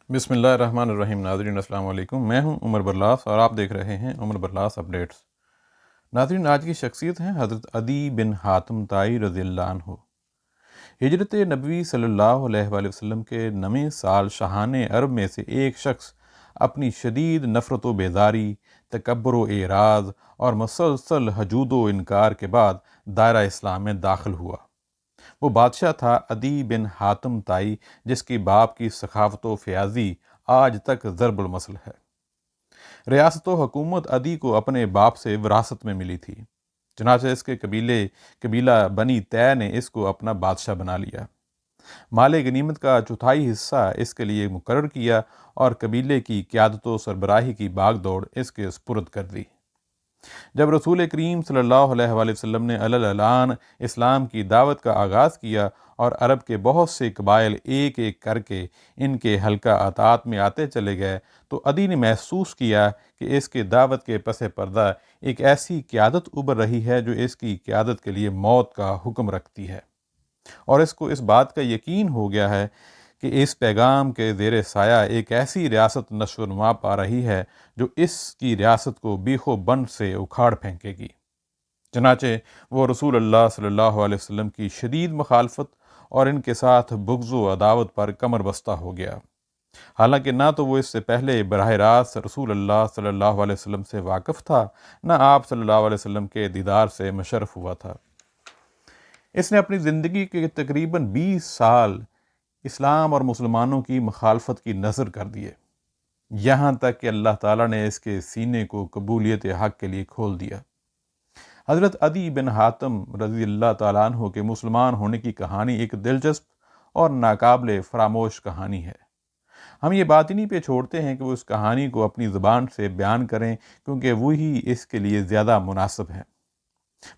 بسم اللہ الرحمن الرحیم۔ ناظرین السلام علیکم، میں ہوں عمر برلاس اور آپ دیکھ رہے ہیں عمر برلاس اپڈیٹس۔ ناظرین، آج کی شخصیت ہیں حضرت عدی بن حاتم طائی رضی اللہ عنہ۔ ہجرت نبوی صلی اللہ علیہ وآلہ وسلم کے 9ویں سال شاہان عرب میں سے ایک شخص اپنی شدید نفرت و بیزاری، تکبر و اعراض اور مسلسل حجود و انکار کے بعد دائرہ اسلام میں داخل ہوا۔ وہ بادشاہ تھا عدی بن حاتم طائی، جس کی باپ کی سخاوت و فیاضی آج تک ضرب المثل ہے۔ ریاست و حکومت عدی کو اپنے باپ سے وراثت میں ملی تھی، چنانچہ اس کے قبیلہ بنی طے نے اس کو اپنا بادشاہ بنا لیا۔ مال غنیمت کا چوتھائی حصہ اس کے لیے مقرر کیا اور قبیلے کی قیادت و سربراہی کی باغ دوڑ اس کے سپرد کر دی۔ جب رسول کریم صلی اللہ علیہ وآلہ وسلم نے اعلان اسلام کی دعوت کا آغاز کیا اور عرب کے بہت سے قبائل ایک ایک کر کے ان کے حلقہ اطاعت میں آتے چلے گئے، تو عدی نے محسوس کیا کہ اس کے دعوت کے پس پردہ ایک ایسی قیادت ابھر رہی ہے جو اس کی قیادت کے لیے موت کا حکم رکھتی ہے، اور اس کو اس بات کا یقین ہو گیا ہے کہ اس پیغام کے زیر سایہ ایک ایسی ریاست نشو و نما پا رہی ہے جو اس کی ریاست کو بیخ و بن سے اکھاڑ پھینکے گی۔ چنانچہ وہ رسول اللہ صلی اللہ علیہ وسلم کی شدید مخالفت اور ان کے ساتھ بغض و عداوت پر کمر بستہ ہو گیا، حالانکہ نہ تو وہ اس سے پہلے براہ راست رسول اللہ صلی اللہ علیہ وسلم سے واقف تھا، نہ آپ صلی اللہ علیہ وسلم کے دیدار سے مشرف ہوا تھا۔ اس نے اپنی زندگی کے تقریباً 20 سال اسلام اور مسلمانوں کی مخالفت کی نذر کر دیے، یہاں تک کہ اللہ تعالیٰ نے اس کے سینے کو قبولیت حق کے لیے کھول دیا۔ حضرت عدی بن حاتم رضی اللہ تعالیٰ عنہ کے مسلمان ہونے کی کہانی ایک دلچسپ اور ناقابل فراموش کہانی ہے۔ ہم یہ بات انہی پہ چھوڑتے ہیں کہ وہ اس کہانی کو اپنی زبان سے بیان کریں، کیونکہ وہی اس کے لیے زیادہ مناسب ہے۔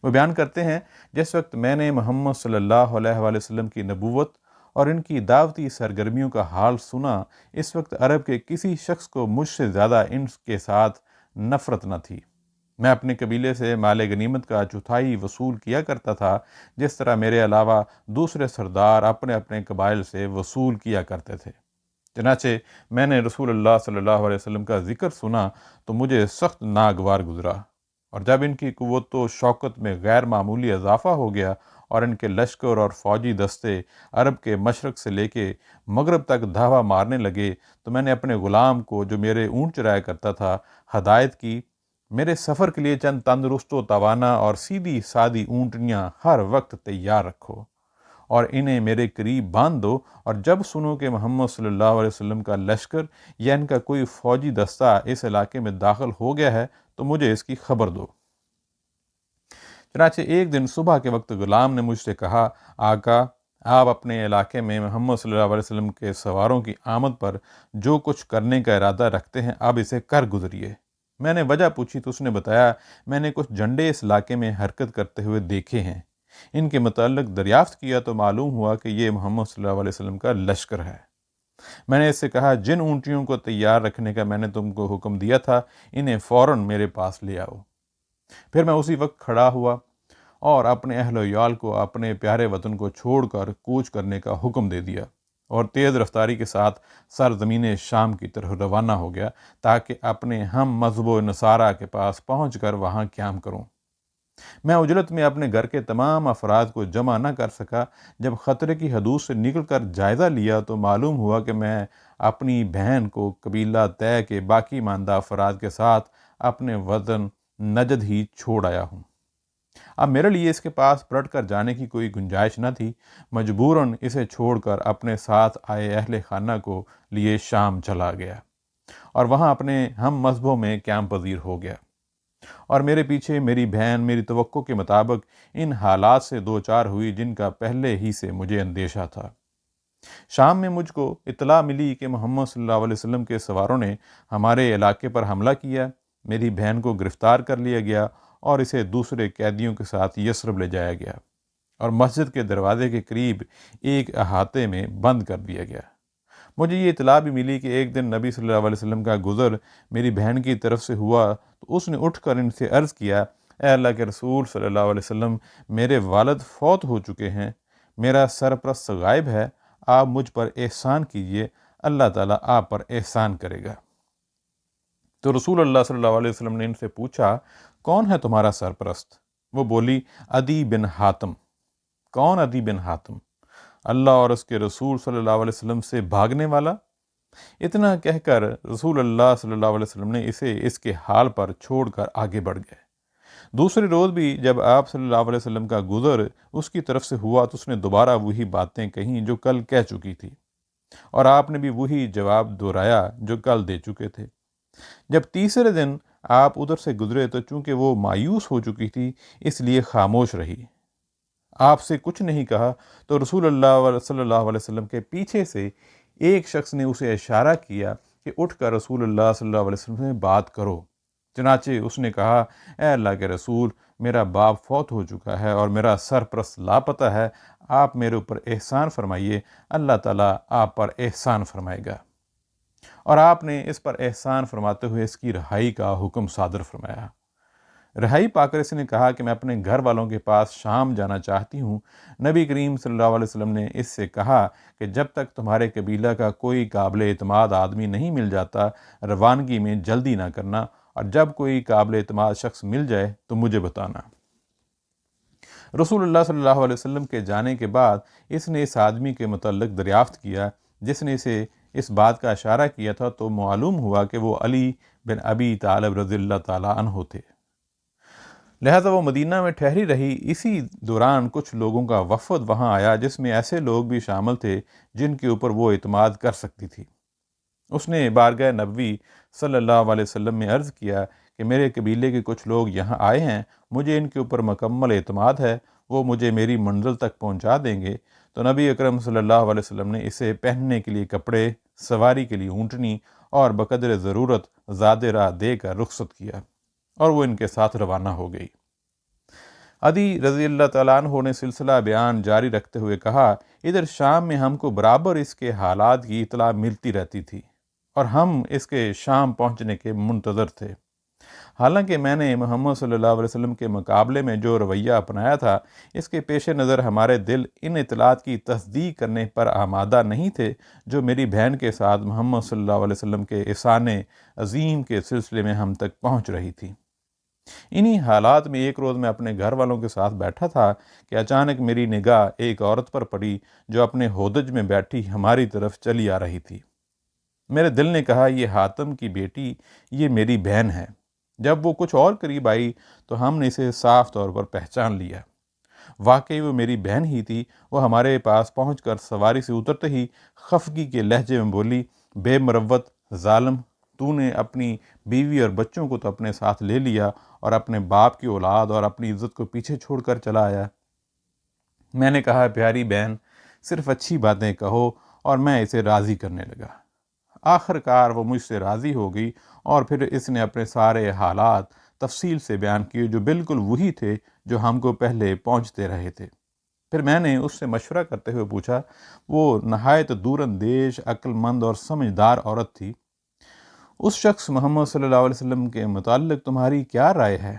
وہ بیان کرتے ہیں، جس وقت میں نے محمد صلی اللہ علیہ وآلہ وسلم کی نبوت اور ان کی دعوتی سرگرمیوں کا حال سنا، اس وقت عرب کے کسی شخص کو مجھ سے زیادہ ان کے ساتھ نفرت نہ تھی۔ میں اپنے قبیلے سے مال غنیمت کا چوتھائی وصول کیا کرتا تھا، جس طرح میرے علاوہ دوسرے سردار اپنے اپنے قبائل سے وصول کیا کرتے تھے۔ چنانچہ میں نے رسول اللہ صلی اللہ علیہ وسلم کا ذکر سنا تو مجھے سخت ناگوار گزرا، اور جب ان کی قوت و شوکت میں غیر معمولی اضافہ ہو گیا اور ان کے لشکر اور فوجی دستے عرب کے مشرق سے لے کے مغرب تک دھاوا مارنے لگے، تو میں نے اپنے غلام کو، جو میرے اونٹ چرایا کرتا تھا، ہدایت کی، میرے سفر کے لیے چند تندرست و توانا اور سیدھی سادی اونٹنیاں ہر وقت تیار رکھو اور انہیں میرے قریب باندھ دو، اور جب سنو کہ محمد صلی اللہ علیہ وسلم کا لشکر یا ان کا کوئی فوجی دستہ اس علاقے میں داخل ہو گیا ہے تو مجھے اس کی خبر دو۔ چنانچہ ایک دن صبح کے وقت غلام نے مجھ سے کہا، آقا، آپ اپنے علاقے میں محمد صلی اللہ علیہ وسلم کے سواروں کی آمد پر جو کچھ کرنے کا ارادہ رکھتے ہیں، اب اسے کر گزریے۔ میں نے وجہ پوچھی تو اس نے بتایا، میں نے کچھ جھنڈے اس علاقے میں حرکت کرتے ہوئے دیکھے ہیں، ان کے متعلق دریافت کیا تو معلوم ہوا کہ یہ محمد صلی اللہ علیہ وسلم کا لشکر ہے۔ میں نے اس سے کہا، جن اونٹیوں کو تیار رکھنے کا میں نے تم کو حکم دیا تھا، انہیں فوراً میرے پاس لے آؤ۔ پھر میں اسی وقت کھڑا ہوا اور اپنے اہل و عیال کو اپنے پیارے وطن کو چھوڑ کر کوچ کرنے کا حکم دے دیا، اور تیز رفتاری کے ساتھ سرزمین شام کی طرف روانہ ہو گیا، تاکہ اپنے ہم مذہب و نصارہ کے پاس پہنچ کر وہاں قیام کروں۔ میں عجلت میں اپنے گھر کے تمام افراد کو جمع نہ کر سکا۔ جب خطرے کی حدود سے نکل کر جائزہ لیا تو معلوم ہوا کہ میں اپنی بہن کو قبیلہ طے کے باقی ماندہ افراد کے ساتھ اپنے وطن نجد ہی چھوڑ آیا ہوں۔ اب میرے لیے اس کے پاس پلٹ کر جانے کی کوئی گنجائش نہ تھی، مجبوراً اسے چھوڑ کر اپنے ساتھ آئے اہل خانہ کو لیے شام چلا گیا اور وہاں اپنے ہم مذہبوں میں قیام پذیر ہو گیا، اور میرے پیچھے میری بہن میری توقع کے مطابق ان حالات سے دوچار ہوئی جن کا پہلے ہی سے مجھے اندیشہ تھا۔ شام میں مجھ کو اطلاع ملی کہ محمد صلی اللہ علیہ وسلم کے سواروں نے ہمارے علاقے پر حملہ کیا، میری بہن کو گرفتار کر لیا گیا اور اسے دوسرے قیدیوں کے ساتھ یثرب لے جایا گیا اور مسجد کے دروازے کے قریب ایک احاطے میں بند کر دیا گیا۔ مجھے یہ اطلاع بھی ملی کہ ایک دن نبی صلی اللہ علیہ وسلم کا گزر میری بہن کی طرف سے ہوا تو اس نے اٹھ کر ان سے عرض کیا، اے اللہ کے رسول صلی اللہ علیہ وسلم، میرے والد فوت ہو چکے ہیں، میرا سرپرست غائب ہے، آپ مجھ پر احسان کیجئے، اللہ تعالیٰ آپ پر احسان کرے گا۔ تو رسول اللہ صلی اللہ علیہ وسلم نے ان سے پوچھا، کون ہے تمہارا سرپرست؟ وہ بولی، عدی بن حاتم۔ کون عدی بن حاتم؟ اللہ اور اس کے رسول صلی اللہ علیہ وسلم سے بھاگنے والا؟ اتنا کہہ کر رسول اللہ صلی اللہ علیہ وسلم نے اسے اس کے حال پر چھوڑ کر آگے بڑھ گئے۔ دوسرے روز بھی جب آپ صلی اللہ علیہ وسلم کا گزر اس کی طرف سے ہوا تو اس نے دوبارہ وہی باتیں کہیں جو کل کہہ چکی تھی، اور آپ نے بھی وہی جواب دہرایا جو کل دے چکے تھے۔ جب تیسرے دن آپ ادھر سے گزرے تو چونکہ وہ مایوس ہو چکی تھی اس لیے خاموش رہی، آپ سے کچھ نہیں کہا۔ تو رسول اللہ صلی اللہ علیہ وسلم کے پیچھے سے ایک شخص نے اسے اشارہ کیا کہ اٹھ کر رسول اللہ صلی اللہ علیہ وسلم سے بات کرو۔ چنانچہ اس نے کہا، اے اللہ کے رسول، میرا باپ فوت ہو چکا ہے اور میرا سرپرست لاپتہ ہے، آپ میرے اوپر احسان فرمائیے، اللہ تعالیٰ آپ پر احسان فرمائے گا۔ اور آپ نے اس پر احسان فرماتے ہوئے اس کی رہائی کا حکم صادر فرمایا۔ رہائی پا کر اس نے کہا کہ میں اپنے گھر والوں کے پاس شام جانا چاہتی ہوں۔ نبی کریم صلی اللہ علیہ وسلم نے اس سے کہا کہ جب تک تمہارے قبیلہ کا کوئی قابل اعتماد آدمی نہیں مل جاتا، روانگی میں جلدی نہ کرنا، اور جب کوئی قابل اعتماد شخص مل جائے تو مجھے بتانا۔ رسول اللہ صلی اللہ علیہ وسلم کے جانے کے بعد اس نے اس آدمی کے متعلق دریافت کیا جس نے اسے اس بات کا اشارہ کیا تھا، تو معلوم ہوا کہ وہ علی بن ابی طالب رضی اللہ تعالیٰ عنہ تھے۔ لہٰذا وہ مدینہ میں ٹھہری رہی۔ اسی دوران کچھ لوگوں کا وفد وہاں آیا جس میں ایسے لوگ بھی شامل تھے جن کے اوپر وہ اعتماد کر سکتی تھی۔ اس نے بارگاہ نبوی صلی اللہ علیہ وسلم میں عرض کیا کہ میرے قبیلے کے کچھ لوگ یہاں آئے ہیں، مجھے ان کے اوپر مکمل اعتماد ہے، وہ مجھے میری منزل تک پہنچا دیں گے۔ تو نبی اکرم صلی اللہ علیہ وسلم نے اسے پہننے کے لیے کپڑے، سواری کے لیے اونٹنی اور بقدر ضرورت زاد راہ دے کر رخصت کیا، اور وہ ان کے ساتھ روانہ ہو گئی۔ عدی رضی اللہ تعالیٰ عنہ نے سلسلہ بیان جاری رکھتے ہوئے کہا، ادھر شام میں ہم کو برابر اس کے حالات کی اطلاع ملتی رہتی تھی اور ہم اس کے شام پہنچنے کے منتظر تھے۔ حالانکہ میں نے محمد صلی اللہ علیہ وسلم کے مقابلے میں جو رویہ اپنایا تھا، اس کے پیش نظر ہمارے دل ان اطلاعات کی تصدیق کرنے پر آمادہ نہیں تھے جو میری بہن کے ساتھ محمد صلی اللہ علیہ وسلم کے احسان عظیم کے سلسلے میں ہم تک پہنچ رہی تھی۔ انہی حالات میں ایک روز میں اپنے گھر والوں کے ساتھ بیٹھا تھا کہ اچانک میری نگاہ ایک عورت پر پڑی جو اپنے ہودج میں بیٹھی ہماری طرف چلی آ رہی تھی۔ میرے دل نے کہا، یہ حاتم کی بیٹی، یہ میری بہن ہے۔ جب وہ کچھ اور قریب آئی تو ہم نے اسے صاف طور پر پہچان لیا۔ واقعی وہ میری بہن ہی تھی۔ وہ ہمارے پاس پہنچ کر سواری سے اترتے ہی خفگی کے لہجے میں بولی، بے مروت ظالم، تو نے اپنی بیوی اور بچوں کو تو اپنے ساتھ لے لیا اور اپنے باپ کی اولاد اور اپنی عزت کو پیچھے چھوڑ کر چلا آیا۔ میں نے کہا، پیاری بہن، صرف اچھی باتیں کہو، اور میں اسے راضی کرنے لگا۔ آخر کار وہ مجھ سے راضی ہو گئی اور پھر اس نے اپنے سارے حالات تفصیل سے بیان کیے جو بالکل وہی تھے جو ہم کو پہلے پہنچتے رہے تھے۔ پھر میں نے اس سے مشورہ کرتے ہوئے پوچھا، وہ نہایت دور اندیش، عقل مند اور سمجھدار عورت تھی، اس شخص محمد صلی اللہ علیہ وسلم کے متعلق تمہاری کیا رائے ہے؟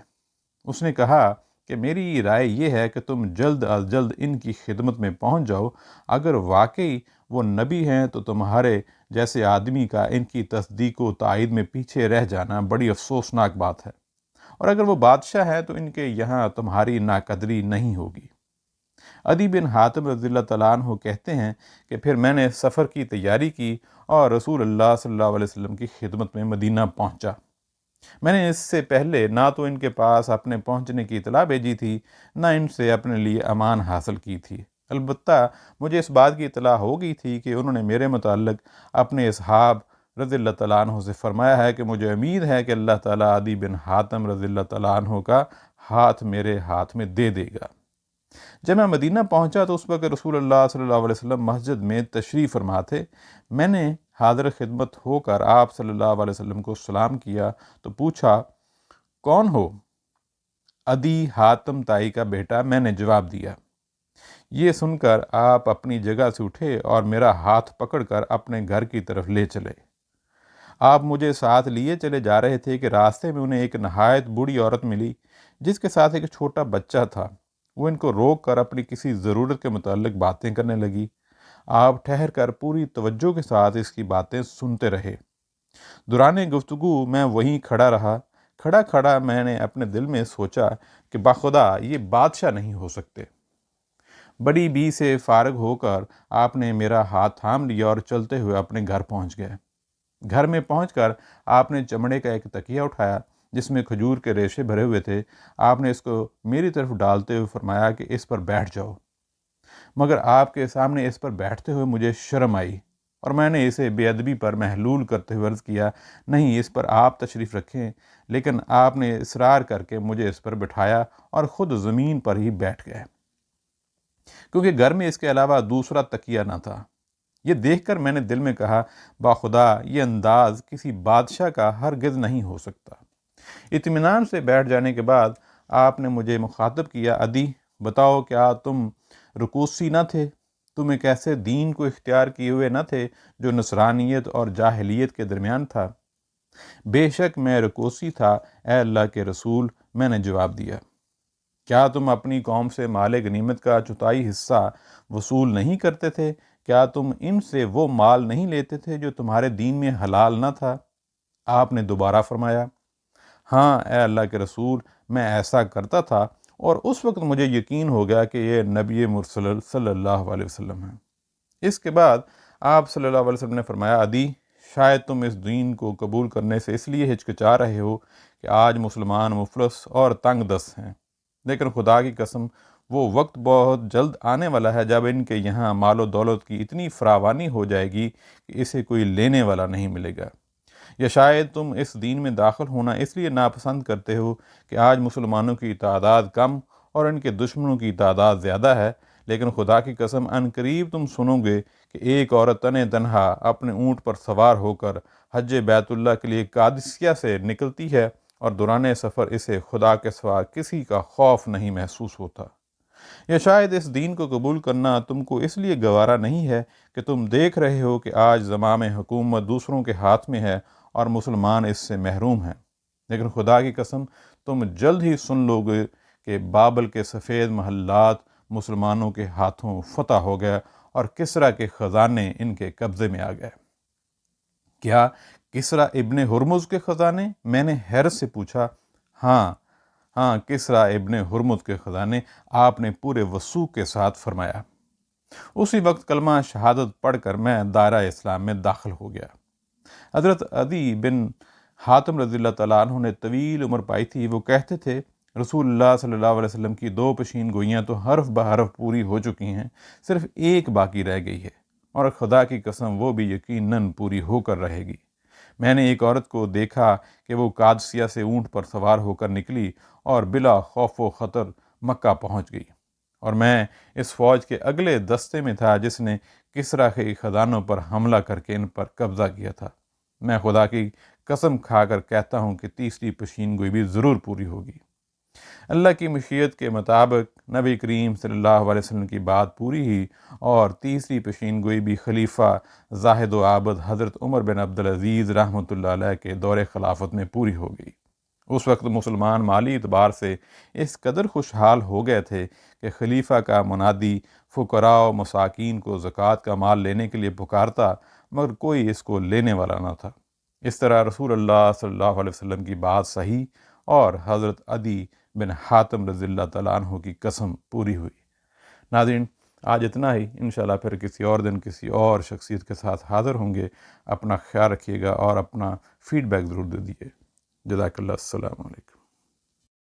اس نے کہا کہ میری رائے یہ ہے کہ تم جلد از جلد ان کی خدمت میں پہنچ جاؤ۔ اگر واقعی وہ نبی ہیں تو تمہارے جیسے آدمی کا ان کی تصدیق و تائید میں پیچھے رہ جانا بڑی افسوسناک بات ہے، اور اگر وہ بادشاہ ہے تو ان کے یہاں تمہاری ناقدری نہیں ہوگی۔ عدی بن حاتم رضی اللہ تعالیٰ عنہ کہتے ہیں کہ پھر میں نے سفر کی تیاری کی اور رسول اللہ صلی اللہ علیہ وسلم کی خدمت میں مدینہ پہنچا۔ میں نے اس سے پہلے نہ تو ان کے پاس اپنے پہنچنے کی اطلاع بھیجی تھی، نہ ان سے اپنے لیے امان حاصل کی تھی۔ البتہ مجھے اس بات کی اطلاع ہو گئی تھی کہ انہوں نے میرے متعلق اپنے اصحاب رضی اللہ تعالیٰ عنہ سے فرمایا ہے کہ مجھے امید ہے کہ اللہ تعالیٰ عدی بن حاتم رضی اللہ تعالیٰ عنہ کا ہاتھ میرے ہاتھ میں دے دے گا۔ جب میں مدینہ پہنچا تو اس وقت رسول اللہ صلی اللہ علیہ وسلم مسجد میں تشریف فرما تھے۔ میں نے حاضر خدمت ہو کر آپ صلی اللہ علیہ وسلم کو سلام کیا تو پوچھا، کون ہو؟ عدی حاتم تائی کا بیٹا، میں نے جواب دیا۔ یہ سن کر آپ اپنی جگہ سے اٹھے اور میرا ہاتھ پکڑ کر اپنے گھر کی طرف لے چلے۔ آپ مجھے ساتھ لیے چلے جا رہے تھے کہ راستے میں انہیں ایک نہایت بوڑھی عورت ملی جس کے ساتھ ایک چھوٹا بچہ تھا۔ وہ ان کو روک کر اپنی کسی ضرورت کے متعلق باتیں کرنے لگی۔ آپ ٹھہر کر پوری توجہ کے ساتھ اس کی باتیں سنتے رہے۔ دوران گفتگو میں وہیں کھڑا رہا۔ کھڑا کھڑا میں نے اپنے دل میں سوچا کہ بخدا یہ بادشاہ نہیں ہو سکتے۔ بڑی بی سے فارغ ہو کر آپ نے میرا ہاتھ تھام لیا اور چلتے ہوئے اپنے گھر پہنچ گئے۔ گھر میں پہنچ کر آپ نے چمڑے کا ایک تکیہ اٹھایا جس میں کھجور کے ریشے بھرے ہوئے تھے۔ آپ نے اس کو میری طرف ڈالتے ہوئے فرمایا کہ اس پر بیٹھ جاؤ، مگر آپ کے سامنے اس پر بیٹھتے ہوئے مجھے شرم آئی اور میں نے اسے بے ادبی پر محلول کرتے ہوئے عرض کیا، نہیں، اس پر آپ تشریف رکھیں، لیکن آپ نے اصرار کر کے مجھے اس پر بٹھایا اور خود زمین پر ہی بیٹھ گئے، کیونکہ گھر میں اس کے علاوہ دوسرا تکیہ نہ تھا۔ یہ دیکھ کر میں نے دل میں کہا، باخدا یہ انداز کسی بادشاہ کا ہرگز نہیں ہو سکتا۔ اطمینان سے بیٹھ جانے کے بعد آپ نے مجھے مخاطب کیا، عدی بتاؤ، کیا تم رکوسی نہ تھے؟ تم ایک ایسے دین کو اختیار کیے ہوئے نہ تھے جو نصرانیت اور جاہلیت کے درمیان تھا؟ بے شک میں رکوسی تھا، اے اللہ کے رسول، میں نے جواب دیا۔ کیا تم اپنی قوم سے مال غنیمت کا چوتھائی حصہ وصول نہیں کرتے تھے؟ کیا تم ان سے وہ مال نہیں لیتے تھے جو تمہارے دین میں حلال نہ تھا؟ آپ نے دوبارہ فرمایا، ہاں اے اللہ کے رسول، میں ایسا کرتا تھا، اور اس وقت مجھے یقین ہو گیا کہ یہ نبی مرسل صلی اللہ علیہ وسلم ہے۔ اس کے بعد آپ صلی اللہ علیہ وسلم نے فرمایا، عدی شاید تم اس دین کو قبول کرنے سے اس لیے ہچکچا رہے ہو کہ آج مسلمان مفلس اور تنگ دست ہیں، لیکن خدا کی قسم وہ وقت بہت جلد آنے والا ہے جب ان کے یہاں مال و دولت کی اتنی فراوانی ہو جائے گی کہ اسے کوئی لینے والا نہیں ملے گا۔ یا شاید تم اس دین میں داخل ہونا اس لیے ناپسند کرتے ہو کہ آج مسلمانوں کی تعداد کم اور ان کے دشمنوں کی تعداد زیادہ ہے، لیکن خدا کی قسم ان قریب تم سنو گے کہ ایک عورت تنہا اپنے اونٹ پر سوار ہو کر حج بیت اللہ کے لیے قادسیہ سے نکلتی ہے، اور دوران سفر اسے خدا کے سوا کسی کا خوف نہیں محسوس ہوتا۔ یا شاید اس دین کو قبول کرنا تم کو اس لیے گوارا نہیں ہے کہ تم دیکھ رہے ہو کہ آج زمام حکومت دوسروں کے ہاتھ میں ہے اور مسلمان اس سے محروم ہیں، لیکن خدا کی قسم تم جلد ہی سن لو گے کہ بابل کے سفید محلات مسلمانوں کے ہاتھوں فتح ہو گئے اور کسریٰ کے خزانے ان کے قبضے میں آ گئے۔ کیا کسریٰ ابن ہرمز کے خزانے؟ میں نے حیرت سے پوچھا۔ ہاں کسریٰ ابن ہرمز کے خزانے، آپ نے پورے وثوق کے ساتھ فرمایا۔ اسی وقت کلمہ شہادت پڑھ کر میں دائرہ اسلام میں داخل ہو گیا۔ حضرت عدی بن حاتم رضی اللہ تعالیٰ عنہ نے طویل عمر پائی تھی۔ وہ کہتے تھے، رسول اللہ صلی اللہ علیہ وسلم کی 2 پیشین گوئیاں تو حرف بحرف پوری ہو چکی ہیں، صرف ایک باقی رہ گئی ہے، اور خدا کی قسم وہ بھی یقیناً پوری ہو کر رہے گی۔ میں نے ایک عورت کو دیکھا کہ وہ قادسیہ سے اونٹ پر سوار ہو کر نکلی اور بلا خوف و خطر مکہ پہنچ گئی، اور میں اس فوج کے اگلے دستے میں تھا جس نے کسریٰ کے خزانوں پر حملہ کر کے ان پر قبضہ کیا تھا۔ میں خدا کی قسم کھا کر کہتا ہوں کہ تیسری پیشین گوئی بھی ضرور پوری ہوگی۔ اللہ کی مشیت کے مطابق نبی کریم صلی اللہ علیہ وسلم کی بات پوری ہوئی، اور تیسری پیشین گوئی بھی خلیفہ زاہد و عابد حضرت عمر بن عبدالعزیز رحمۃ اللہ علیہ کے دور خلافت میں پوری ہو گئی۔ اس وقت مسلمان مالی اعتبار سے اس قدر خوشحال ہو گئے تھے کہ خلیفہ کا منادی فقراء و مساکین کو زکوٰۃ کا مال لینے کے لیے پکارتا، مگر کوئی اس کو لینے والا نہ تھا۔ اس طرح رسول اللہ صلی اللہ علیہ وسلم کی بات صحیح اور حضرت عدی بن حاتم رضی اللہ تعالیٰ عنہ کی قسم پوری ہوئی۔ ناظرین، آج اتنا ہی، انشاءاللہ پھر کسی اور دن کسی اور شخصیت کے ساتھ حاضر ہوں گے۔ اپنا خیال رکھیے گا اور اپنا فیڈ بیک ضرور دے دیجیے۔ جزاک اللہ، السلام علیکم۔